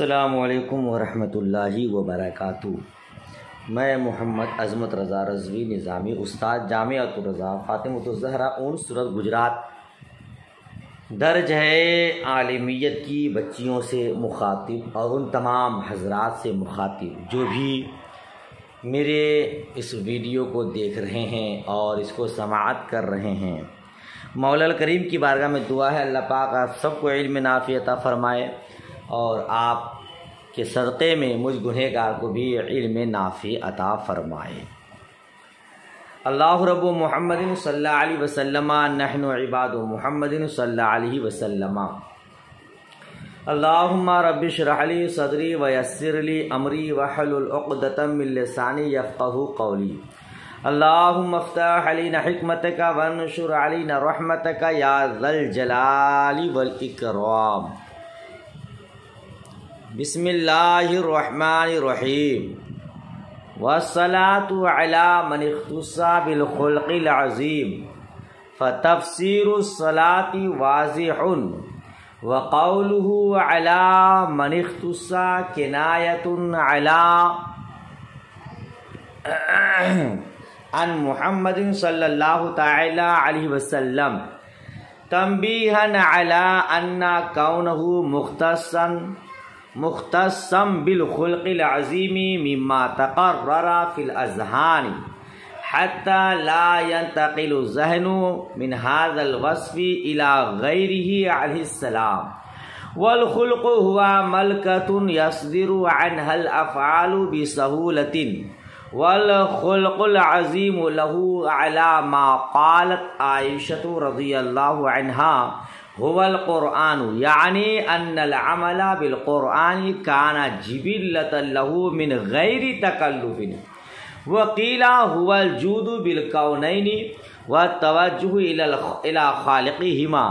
السلام علیکم ورحمۃ اللہ وبرکاتہ۔ میں محمد عظمت رضا رضوی نظامی، استاد جامعۃ الرضا فاطمۃ الزہرا اون سورت گجرات، درج ہے عالمیت کی بچیوں سے مخاطب اور ان تمام حضرات سے مخاطب جو بھی میرے اس ویڈیو کو دیکھ رہے ہیں اور اس کو سماعت کر رہے ہیں۔ مولا الکریم کی بارگاہ میں دعا ہے اللہ پاک آپ سب کو علم نافع عطا فرمائے اور آپ کے صدقے میں مجھ گنہگار کو بھی علم نافع عطا فرمائے۔ اللہ رب محمد صلی اللہ علیہ وسلم نحن عباد محمد صلی اللہ علیہ وسلم۔ اللہم رب اشرح لی صدری ویسر لی امری واحلل عقدۃ من لسانی یفقہوا قولی۔ اللہم افتح علینا حکمتک وانشر علینا رحمتک یا ذا الجلال والاکرام۔ بسم اللہ الرحمن الرحیم۔ والصلاة علی من اختص بالخلق العظیم فتفسیر الصلاة واضح وقولہ علی من اختص کنایۃ علی عن محمد صلی اللہ تعالی علیہ وسلم تنبیہا علی ان کونہ مختصا بالخلق العظیم مما تقرر فی الاذہان حتی لا ينتقل الذہن من هذا الوصف الى غیرہ علیہ السلام۔ والخلق هو ملکۃ یصدر عنها الافعال بسہولۃ والخلق العظیم له على ما قالت عائشة رضی اللہ عنہا هو القرآن، یعنی ان العمل بالقرآن کان جبلۃ له من غیر تکلف، وقیل هو الجود بالکونین والتوجہ الى خالقہما،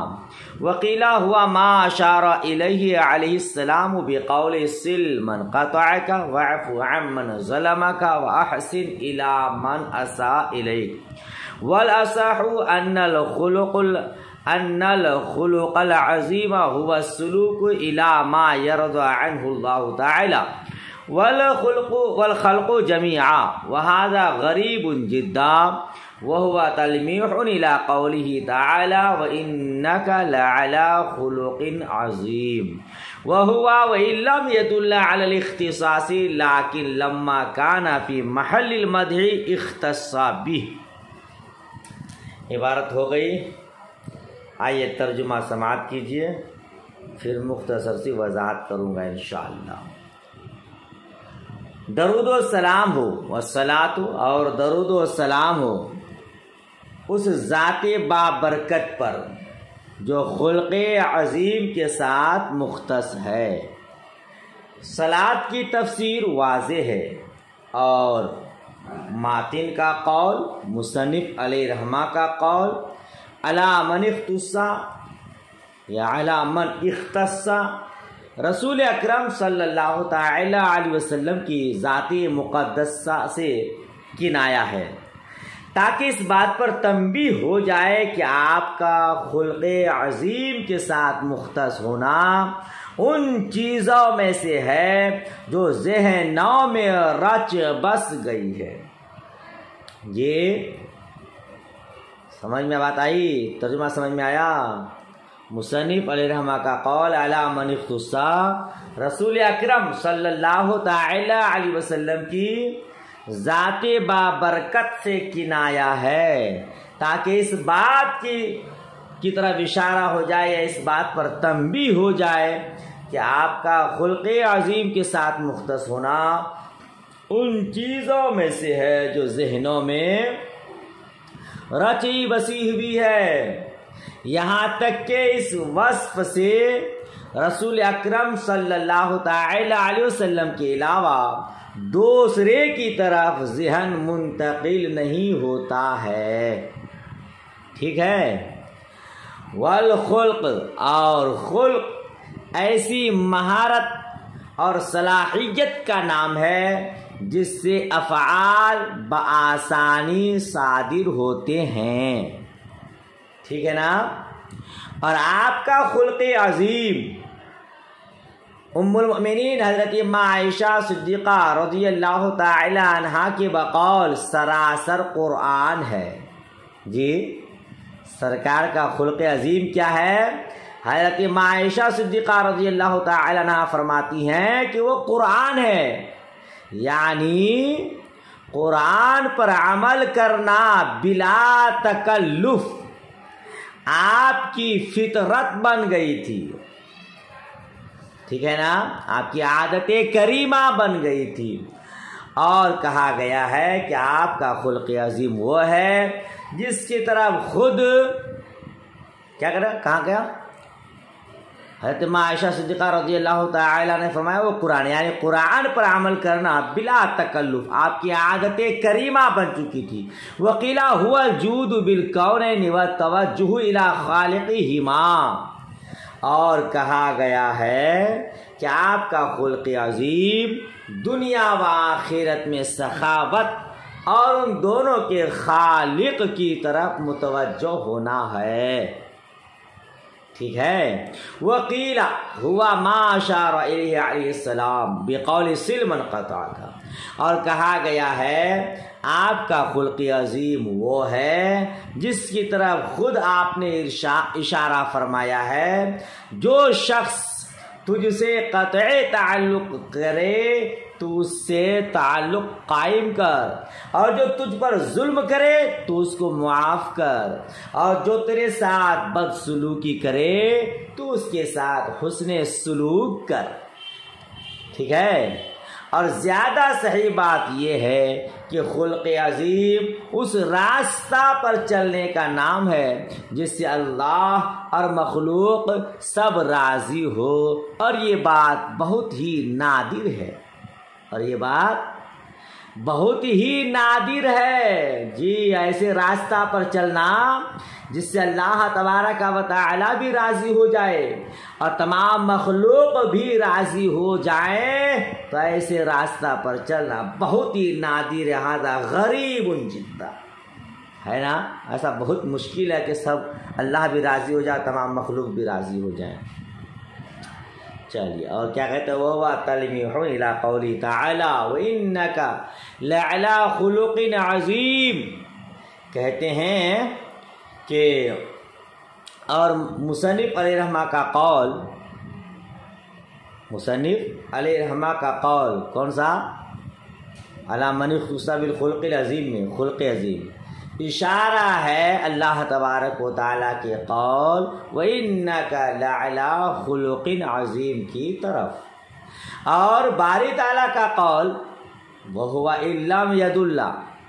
وقیل هو ما اشار الیہ علیہ السلام بقول سل من قطعک واعف عمن ظلمک واحسن الی من اساء الیک۔ والاصح ان الخلق العظیم هو السلوک الى ما يرضى عنه الله تعالی والخلق جميعا، وهذا غریب جدا، وهو تلمیح الى قوله تعالی وانك لعلى خلق عظیم، وهو وان لم يدل على الاختصاص لكن لما كان في محل المدح اختص به۔ عبارت ہو گئی، آئیے ترجمہ سماعت کیجئے، پھر مختصر سی وضاحت کروں گا انشاءاللہ۔ درود و سلام ہو، والصلاۃ اور درود و سلام ہو اس ذات بابرکت پر جو خلق عظیم کے ساتھ مختص ہے۔ صلاۃ کی تفسیر واضح ہے اور ماتن کا قول، مصنف علیہ رحمہ کا قول، علی من اختص یا علی من اختص رسول اکرم صلی اللہ تعالی علیہ وسلم کی ذات مقدسہ سے کنایا ہے، تاکہ اس بات پر تنبیہ ہو جائے کہ آپ کا خلق عظیم کے ساتھ مختص ہونا ان چیزوں میں سے ہے جو ذہنوں میں رچ بس گئی ہے۔ یہ سمجھ میں بات آئی؟ ترجمہ سمجھ میں آیا؟ مصنف علیہ رحمہ کا قول علی من اختص رسول اکرم صلی اللہ تعالی علیہ وسلم کی ذات بابرکت سے کنایا ہے، تاکہ اس بات کی طرف اشارہ ہو جائے یا اس بات پر تنبیہ ہو جائے کہ آپ کا خلق عظیم کے ساتھ مختص ہونا ان چیزوں میں سے ہے جو ذہنوں میں رچی بسی ہوئی ہے، یہاں تک کہ اس وصف سے رسول اکرم صلی اللہ تعالی علیہ وسلم کے علاوہ دوسرے کی طرف ذہن منتقل نہیں ہوتا ہے۔ ٹھیک ہے؟ والخلق اور خلق ایسی مہارت اور صلاحیت کا نام ہے جس سے افعال بآسانی صادر ہوتے ہیں۔ ٹھیک ہے نا؟ اور آپ کا خلق عظیم ام المؤمنین حضرت عائشہ صدیقہ رضی اللہ تعالی عنہا کے بقول سراسر قرآن ہے۔ جی سرکار کا خلق عظیم کیا ہے؟ حضرت عائشہ صدیقہ رضی اللہ تعالی عنہا فرماتی ہیں کہ وہ قرآن ہے، یعنی قرآن پر عمل کرنا بلا تکلف آپ کی فطرت بن گئی تھی، ٹھیک ہے نا، آپ کی عادت کریمہ بن گئی تھی۔ اور کہا گیا ہے کہ آپ کا خلق عظیم وہ ہے جس کی طرف خود کیا کرا، کہاں گیا؟ حضرت عائشہ صدیقہ رضی اللہ تعالیٰ نے فرمایا وہ قرآن، یعنی قرآن پر عمل کرنا بلا تکلف آپ کی عادت کریمہ بن چکی تھی۔ وقیلا ہوا الجود بالکونین والتوجہ الی خالقہما، اور کہا گیا ہے کہ آپ کا خلق عظیم دنیا و آخرت میں سخاوت اور ان دونوں کے خالق کی طرف متوجہ ہونا ہے، ٹھیک ہے۔ وقیل ہوا ما اشار الیہ علیہ السلام بقول سلم قطع کا، اور کہا گیا ہے آپ کا خلق عظیم وہ ہے جس کی طرف خود آپ نے اشارہ فرمایا ہے، جو شخص تجھ سے قطعی تعلق کرے تو اس سے تعلق قائم کر، اور جو تجھ پر ظلم کرے تو اس کو معاف کر، اور جو تیرے ساتھ بدسلوکی کرے تو اس کے ساتھ حسن سلوک کر، ٹھیک ہے۔ اور زیادہ صحیح بات یہ ہے کہ خلق عظیم اس راستہ پر چلنے کا نام ہے جس سے اللہ اور مخلوق سب راضی ہو، اور یہ بات بہت ہی نادر ہے، اور یہ بات بہت ہی نادر ہے۔ جی ایسے راستہ پر چلنا جس سے اللہ تبارک و تعالی بھی راضی ہو جائے اور تمام مخلوق بھی راضی ہو جائے، تو ایسے راستہ پر چلنا بہت ہی نادر، ہذا غریب جدا، ہے نا، ایسا بہت مشکل ہے کہ سب اللہ بھی راضی ہو جائے، تمام مخلوق بھی راضی ہو جائیں۔ چلیے اور کیا کہتے ہیں، وہ تلمیح الی قولی تعالی وانک لعلی خلق عظیم، کہتے ہیں کہ اور مصنف علیہ رحمہ کا قول، مصنف علیہ رحمہ کا قول کون سا؟ علی من اختص بالخلق العظیم میں، خلق عظیم اشارہ ہے اللہ تبارک و تعالیٰ کے قول وَإِنَّكَ لَعَلَىٰ خُلُقٍ عظیم کی طرف، اور باری تعالیٰ کا قول وَهُوَ إِن لَّمْ يَدُلَّ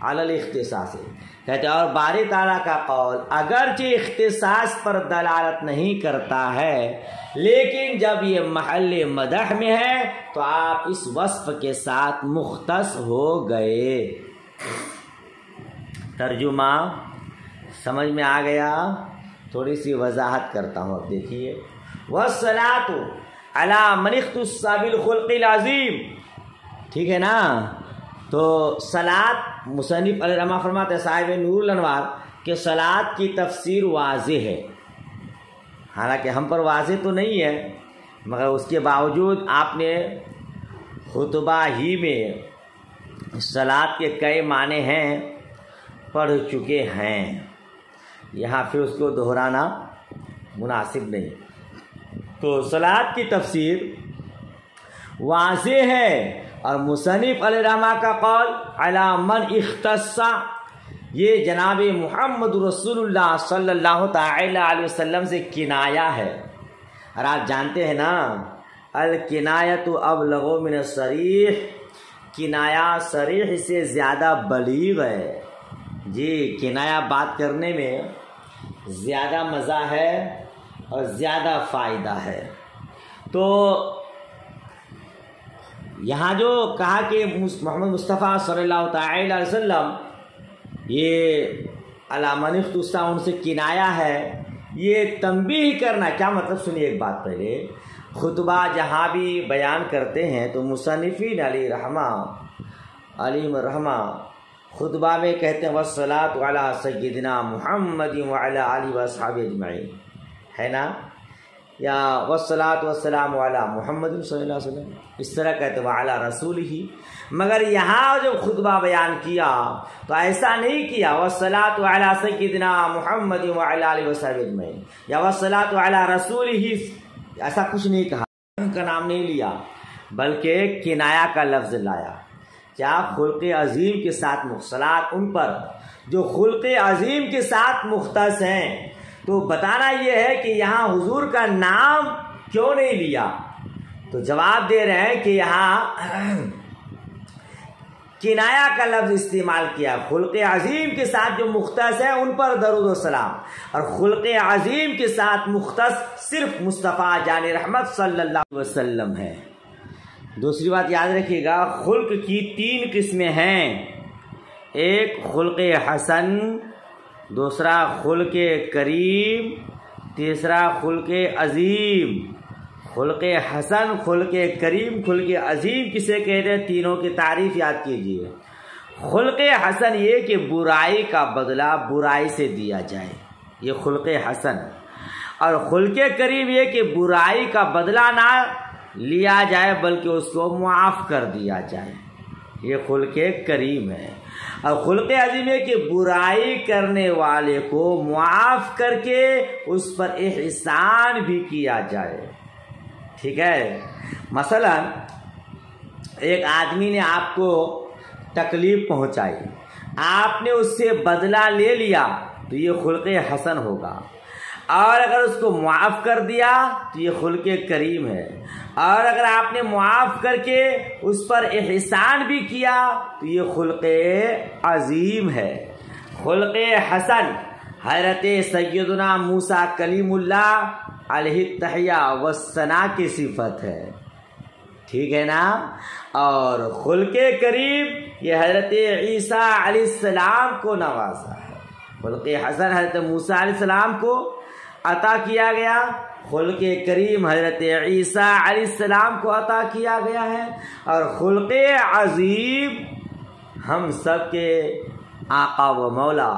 عَلَى الْاخْتِصَاصِ، کہتے ہیں اور باری تعالیٰ کا قول اگرچہ اختصاص پر دلالت نہیں کرتا ہے، لیکن جب یہ محل مدح میں ہے تو آپ اس وصف کے ساتھ مختص ہو گئے۔ ترجمہ سمجھ میں آ گیا؟ تھوڑی سی وضاحت کرتا ہوں، اب دیکھیے، وَالصَّلَاةُ عَلَىٰ مَنِ اخْتَصَّ بِالْخُلْقِ الْعَظِيمِ، ٹھیک ہے نا۔ تو صلاۃ، مصنف علیہ رحمہ فرماتے ہیں صاحب نور الانوار کہ صلاۃ کی تفسیر واضح ہے، حالانکہ ہم پر واضح تو نہیں ہے، مگر اس کے باوجود آپ نے خطبہ ہی میں صلاۃ کے کئی معنی ہیں پڑھ چکے ہیں، یہاں پھر اس کو دہرانا مناسب نہیں۔ تو صلاۃ کی تفسیر واضح ہے، اور مصنف علیہ رحمہ کا قول علی من اختص، یہ جناب محمد رسول اللہ صلی اللہ تعالی علیہ وسلم سے کنایہ ہے، اور آپ جانتے ہیں نا الکنایۃ ابلغ من الصریح، کنایہ صریح سے زیادہ بلیغ ہے۔ جی کنایہ بات کرنے میں زیادہ مزہ ہے اور زیادہ فائدہ ہے۔ تو یہاں جو کہا کہ محمد مصطفیٰ صلی اللہ تعالی علیہ وسلم یہ علی من اختص ان سے کنایہ ہے، یہ تنبیہ کرنا کیا مطلب؟ سنیے ایک بات، پہلے خطبہ جہاں بھی بیان کرتے ہیں تو مصنفین علیہ رحمہ خطبہ میں کہتے ہیں والصلاۃ علی سیدنا محمد وعلی آلہ واصحابہ اجمعین، ہے نا، یا والصلاۃ والسلام علی محمد صلی اللہ علیہ وسلم، اس طرح کہتے وعلی رسول ہی. مگر یہاں جب خطبہ بیان کیا تو ایسا نہیں کیا والصلاۃ علی سیدنا محمد وعلی آلہ وصحبہ اجمعین یا والصلاۃ علی رسول ہی، ایسا کچھ نہیں کہا، ان کا نام نہیں لیا، بلکہ کنایا کا لفظ لایا. کیا خلق عظیم کے ساتھ مخصلات ان پر جو خلق عظیم کے ساتھ مختص ہیں. تو بتانا یہ ہے کہ یہاں حضور کا نام کیوں نہیں لیا؟ تو جواب دے رہے ہیں کہ یہاں کنایا کا لفظ استعمال کیا. خلق عظیم کے ساتھ جو مختص ہیں ان پر درود و سلام، اور خلق عظیم کے ساتھ مختص صرف مصطفیٰ جان رحمت صلی اللہ علیہ وسلم ہے. دوسری بات یاد رکھیے گا، خلق کی 3 قسمیں ہیں. ایک خلق حسن، دوسرا خلق کریم، تیسرا خلق عظیم. خلق حسن، خلق کریم، خلق عظیم کسے کہتے ہیں؟ تینوں کی تعریف یاد کیجیے. خلق حسن یہ کہ برائی کا بدلہ برائی سے دیا جائے، یہ خلق حسن. اور خلق کریم یہ کہ برائی کا بدلہ نہ لیا جائے بلکہ اس کو معاف کر دیا جائے، یہ خلق کریم ہے. اور خلق عظیم ہے کہ برائی کرنے والے کو معاف کر کے اس پر احسان بھی کیا جائے. ٹھیک ہے، مثلا ایک آدمی نے آپ کو تکلیف پہنچائی، آپ نے اس سے بدلہ لے لیا تو یہ خلق حسن ہوگا. اور اگر اس کو معاف کر دیا تو یہ خلق کریم ہے. اور اگر آپ نے معاف کر کے اس پر احسان بھی کیا تو یہ خلق عظیم ہے. خلق حسن حضرت سیدنا موسیٰ کلیم اللہ علیہ التحیہ والثناء کی صفت ہے. ٹھیک ہے نا. اور خلق کریم یہ حضرت عیسیٰ علیہ السلام کو نوازا ہے. خلق حسن حضرت موسیٰ علیہ السلام کو عطا کیا گیا، خلق کریم حضرت عیسیٰ علیہ السلام کو عطا کیا گیا ہے. اور خلق عظیم ہم سب کے آقا و مولا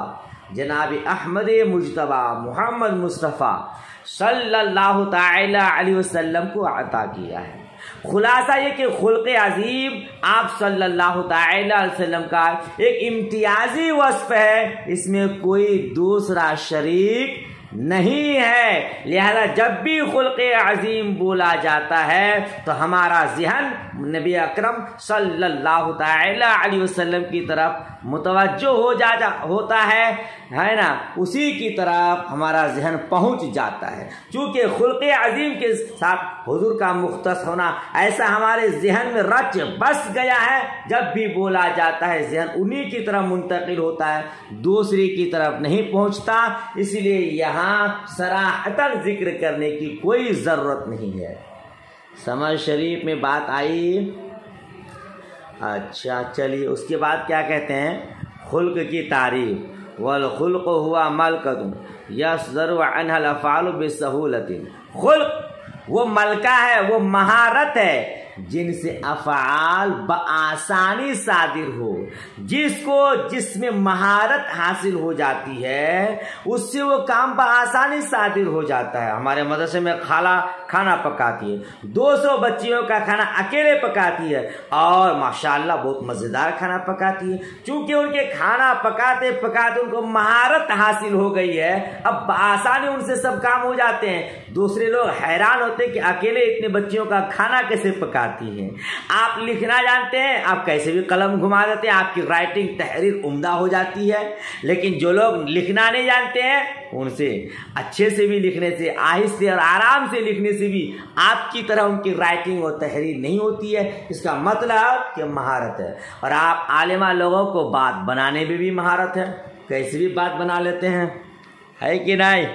جناب احمد مجتبی محمد مصطفیٰ صلی اللہ تعالی علیہ وسلم کو عطا کیا ہے. خلاصہ یہ کہ خلق عظیم آپ صلی اللہ تعالی علیہ وسلم کا ایک امتیازی وصف ہے، اس میں کوئی دوسرا شریک نہیں ہے. لہذا جب بھی خلق عظیم بولا جاتا ہے تو ہمارا ذہن نبی اکرم صلی اللہ تعالی علیہ وسلم کی طرف متوجہ ہوتا ہے نا، اسی کی طرف ہمارا ذہن پہنچ جاتا ہے. چونکہ خلق عظیم کے ساتھ حضور کا مختص ہونا ایسا ہمارے ذہن میں رچ بس گیا ہے، جب بھی بولا جاتا ہے ذہن انہی کی طرف منتقل ہوتا ہے، دوسری کی طرف نہیں پہنچتا. اس لیے یہاں صراحتاً ذکر کرنے کی کوئی ضرورت نہیں ہے. سمجھ شریف میں بات آئی؟ اچھا چلیے، اس کے بعد کیا کہتے ہیں؟ خلق کی تعریف. والخلق ہوا ملکۃ یصدر عنها الافعال بسہولۃ. خلق وہ ملکہ ہے، وہ مہارت ہے جن سے افعال بآسانی صادر ہو. جس میں مہارت حاصل ہو جاتی ہے اس سے وہ کام بآسانی صادر ہو جاتا ہے. ہمارے مدرسے میں خالہ کھانا پکاتی ہے، 200 بچیوں کا کھانا اکیلے پکاتی ہے اور ماشاءاللہ بہت مزیدار کھانا پکاتی ہے. چونکہ ان کے کھانا پکاتے پکاتے ان کو مہارت حاصل ہو گئی ہے، اب بآسانی ان سے سب کام ہو جاتے ہیں. دوسرے لوگ حیران ہوتے کہ اکیلے اتنے بچیوں کا کھانا کیسے پکاتی ہیں. آپ لکھنا جانتے ہیں، آپ کیسے بھی قلم گھما دیتے ہیں، آپ کی رائٹنگ تحریر عمدہ ہو جاتی ہے. لیکن جو لوگ لکھنا نہیں جانتے ہیں ان سے اچھے سے بھی لکھنے سے، آہستہ اور آرام سے لکھنے سے بھی آپ کی طرح ان کی رائٹنگ اور تحریر نہیں ہوتی ہے. اس کا مطلب کہ مہارت ہے. اور آپ عالمہ لوگوں کو بات بنانے میں بھی مہارت ہے، کیسے بھی بات بنا لیتے ہیں، ہے کہ نہیں؟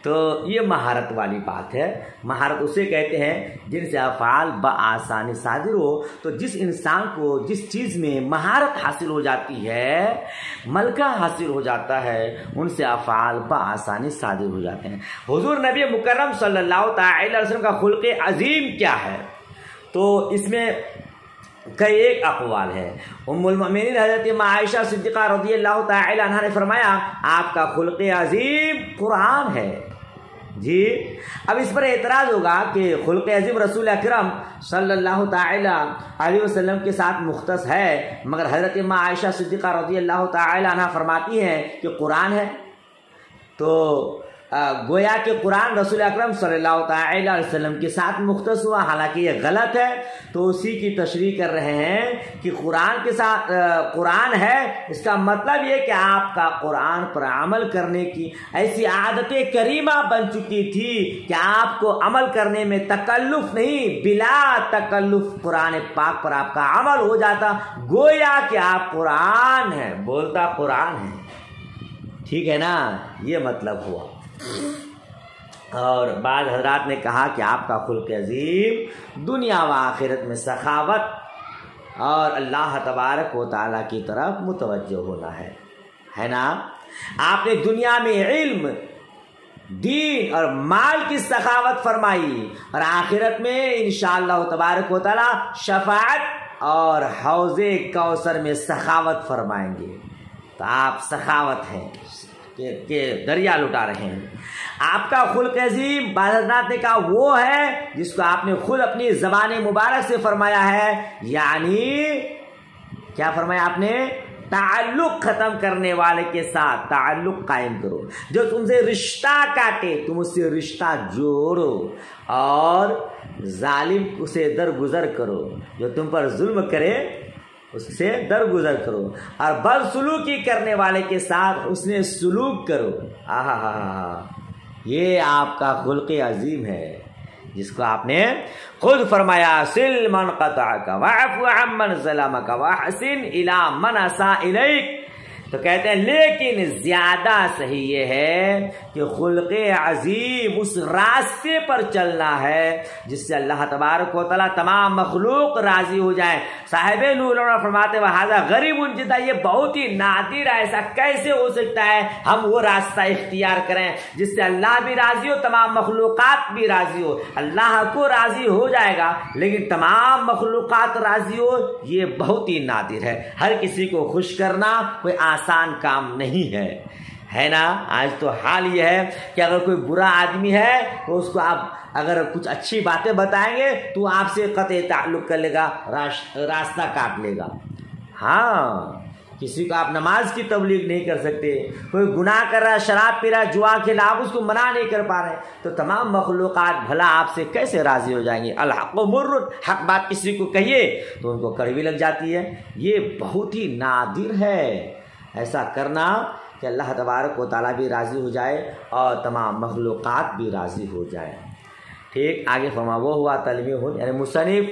تو یہ مہارت والی بات ہے. مہارت اسے کہتے ہیں جن سے افعال بآسانی صادر ہو. تو جس انسان کو جس چیز میں مہارت حاصل ہو جاتی ہے، ملکہ حاصل ہو جاتا ہے، ان سے افعال بآسانی صادر ہو جاتے ہیں. حضور نبی مکرم صلی اللہ تعالی علیہ وسلم کا خلق عظیم کیا ہے؟ تو اس میں کئی ایک اقوال ہے. ام المؤمنین حضرت عائشہ صدیقہ رضی اللہ تعالی عنہا نے فرمایا آپ کا خلق عظیم قرآن ہے. جی اب اس پر اعتراض ہوگا کہ خلق عظیم رسول اکرم صلی اللہ تعالی علیہ وسلم کے ساتھ مختص ہے، مگر حضرت اماں عائشہ صدیقہ رضی اللہ تعالی عنہ فرماتی ہیں کہ قرآن ہے، تو گویا کہ قرآن رسول اکرم صلی اللہ تعالی علیہ وسلم کے ساتھ مختص ہوا، حالانکہ یہ غلط ہے۔ تو اسی کی تشریح کر رہے ہیں کہ قرآن کے ساتھ قرآن ہے، اس کا مطلب یہ کہ آپ کا قرآن پر عمل کرنے کی ایسی عادت کریمہ بن چکی تھی کہ آپ کو عمل کرنے میں تکلف نہیں، بلا تکلف قرآن پاک پر آپ کا عمل ہو جاتا، گویا کہ آپ قرآن ہے، بولتا قرآن ہے۔ ٹھیک ہے نا، یہ مطلب ہوا۔ اور بعض حضرات نے کہا کہ آپ کا خلق عظیم دنیا و آخرت میں سخاوت اور اللہ تبارک و تعالیٰ کی طرف متوجہ ہونا ہے نا۔ آپ نے دنیا میں علم، دین اور مال کی سخاوت فرمائی، اور آخرت میں انشاءاللہ تبارک و تعالیٰ شفاعت اور حوض کوثر میں سخاوت فرمائیں گے۔ تو آپ سخاوت ہیں کہ دریا لٹا رہے ہیں۔ آپ کا خلق عظیم بعض حضرات نے کہا وہ ہے جس کو آپ نے خود اپنی زبان مبارک سے فرمایا ہے، یعنی کیا فرمایا آپ نے؟ تعلق ختم کرنے والے کے ساتھ تعلق قائم کرو، جو تم سے رشتہ کاٹے تم اس سے رشتہ جوڑو، اور ظالم سے درگزر کرو، جو تم پر ظلم کرے اس سے درگزر کرو، اور بد سلوکی کرنے والے کے ساتھ اس نے سلوک کرو۔ یہ آپ کا خلق عظیم ہے، جس کو آپ نے خود فرمایا سل من قطعک واعف عمن ظلمک واحسن الی من اساء الیک۔ تو کہتے ہیں لیکن زیادہ صحیح یہ ہے کہ خلق عظیم اس راستے پر چلنا ہے جس سے اللہ تبارک و تعالیٰ تمام مخلوق راضی ہو جائے۔ صاحب نور فرماتے وہذا غریب جدا، یہ بہت ہی نادر ہے، ایسا کیسے ہو سکتا ہے ہم وہ راستہ اختیار کریں جس سے اللہ بھی راضی ہو، تمام مخلوقات بھی راضی ہو۔ اللہ کو راضی ہو جائے گا لیکن تمام مخلوقات راضی ہو، یہ بہت ہی نادر ہے۔ ہر کسی کو خوش کرنا کوئی آسان کام نہیں ہے نا۔ آج تو حال یہ ہے کہ اگر کوئی برا آدمی ہے تو اس کو آپ اگر کچھ اچھی باتیں بتائیں گے تو آپ سے قطع تعلق کر لے گا، راستہ کاٹ لے گا۔ ہاں، کسی کو آپ نماز کی تبلیغ نہیں کر سکتے، کوئی گناہ کر رہا ہے، شراب پی رہا ہے، جوا کھیلا، آپ اس کو منع نہیں کر پا رہے، تو تمام مخلوقات بھلا آپ سے کیسے راضی ہو جائیں گے؟ الحق مر، حق بات کسی کو کہیے تو ان کو کڑوی لگ جاتی ہے۔ یہ بہت ہی نادر ہے ایسا کرنا کہ اللہ تبارک و تعالیٰ بھی راضی ہو جائے اور تمام مخلوقات بھی راضی ہو جائے۔ ٹھیک، آگے فرما وہ ہوا تلمیح، یعنی مصنف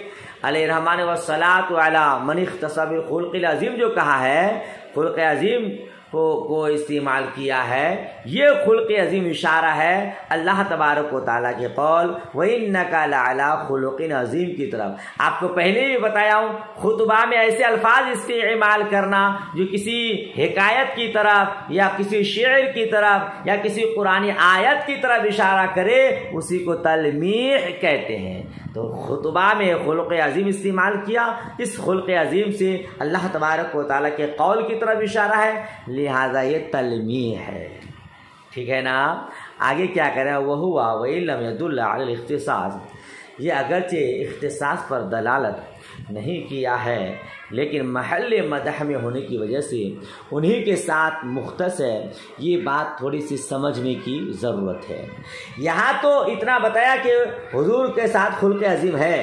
علیہ الرحمٰن والصلاۃ علی من اختص بالخلق العظیم جو کہا ہے، خلق عظیم کو استعمال کیا ہے، یہ خلق عظیم اشارہ ہے اللہ تبارک و تعالیٰ کے قول وَإِنَّكَ لَعَلَىٰ خُلُقٍ عظیم کی طرف۔ آپ کو پہلے بھی بتایا ہوں، خطبہ میں ایسے الفاظ استعمال کرنا جو کسی حکایت کی طرف یا کسی شعر کی طرف یا کسی قرآنی آیت کی طرف اشارہ کرے، اسی کو تلمیح کہتے ہیں۔ تو خطبہ میں خلق عظیم استعمال کیا، اس خلق عظیم سے اللہ تبارک و تعالیٰ کے قول کی طرف اشارہ ہے، لہذا یہ تلمیح ہے۔ ٹھیک ہے نا۔ آگے کیا کریں، وَهُوَ وَإِن لَمْ يَدُلَّ عَلَى الْاخْتِصَاصِ، یہ اگرچہ اختصاص پر دلالت نہیں کیا ہے لیکن محل مدح میں ہونے کی وجہ سے انہی کے ساتھ مختص ہے، یہ بات تھوڑی سی سمجھنے کی ضرورت ہے۔ یہاں تو اتنا بتایا کہ حضور کے ساتھ خلق عظیم ہے،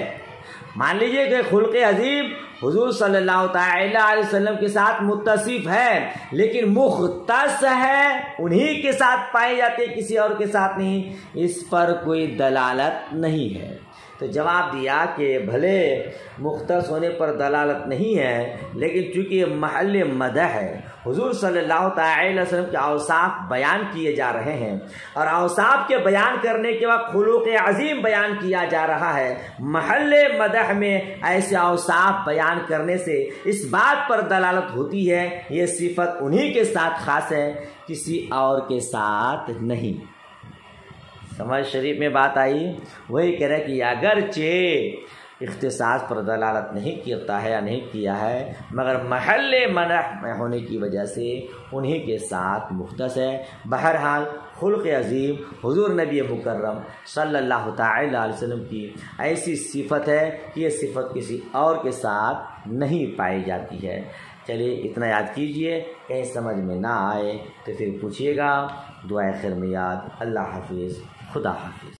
مان لیجئے کہ خلق عظیم حضور صلی اللہ تعالی علیہ وسلم کے ساتھ متصف ہے لیکن مختص ہے، انہی کے ساتھ پائے جاتے، کسی اور کے ساتھ نہیں، اس پر کوئی دلالت نہیں ہے۔ تو جواب دیا کہ بھلے مختص ہونے پر دلالت نہیں ہے لیکن چونکہ یہ محل مدح ہے، حضور صلی اللہ تعالی علیہ وسلم کے اوصاف بیان کیے جا رہے ہیں اور اوصاف کے بیان کرنے کے وقت خلق عظیم بیان کیا جا رہا ہے، محل مدح میں ایسے اوصاف بیان کرنے سے اس بات پر دلالت ہوتی ہے یہ صفت انہی کے ساتھ خاص ہے، کسی اور کے ساتھ نہیں۔ سمجھ شریف میں بات آئی؟ وہی کہہ رہے کہ اگرچہ اختصاص پر دلالت نہیں کرتا ہے یا نہیں کیا ہے، مگر محل منع میں ہونے کی وجہ سے انہی کے ساتھ مختص ہے۔ بہرحال خلق عظیم حضور نبی مکرم صلی اللہ تعالی علیہ وسلم کی ایسی صفت ہے کہ یہ صفت کسی اور کے ساتھ نہیں پائی جاتی ہے۔ چلیے اتنا یاد کیجئے، کہیں سمجھ میں نہ آئے تو پھر پوچھیے گا۔ دعائے خیر میں یاد۔ اللہ حافظ، خدا حافظ۔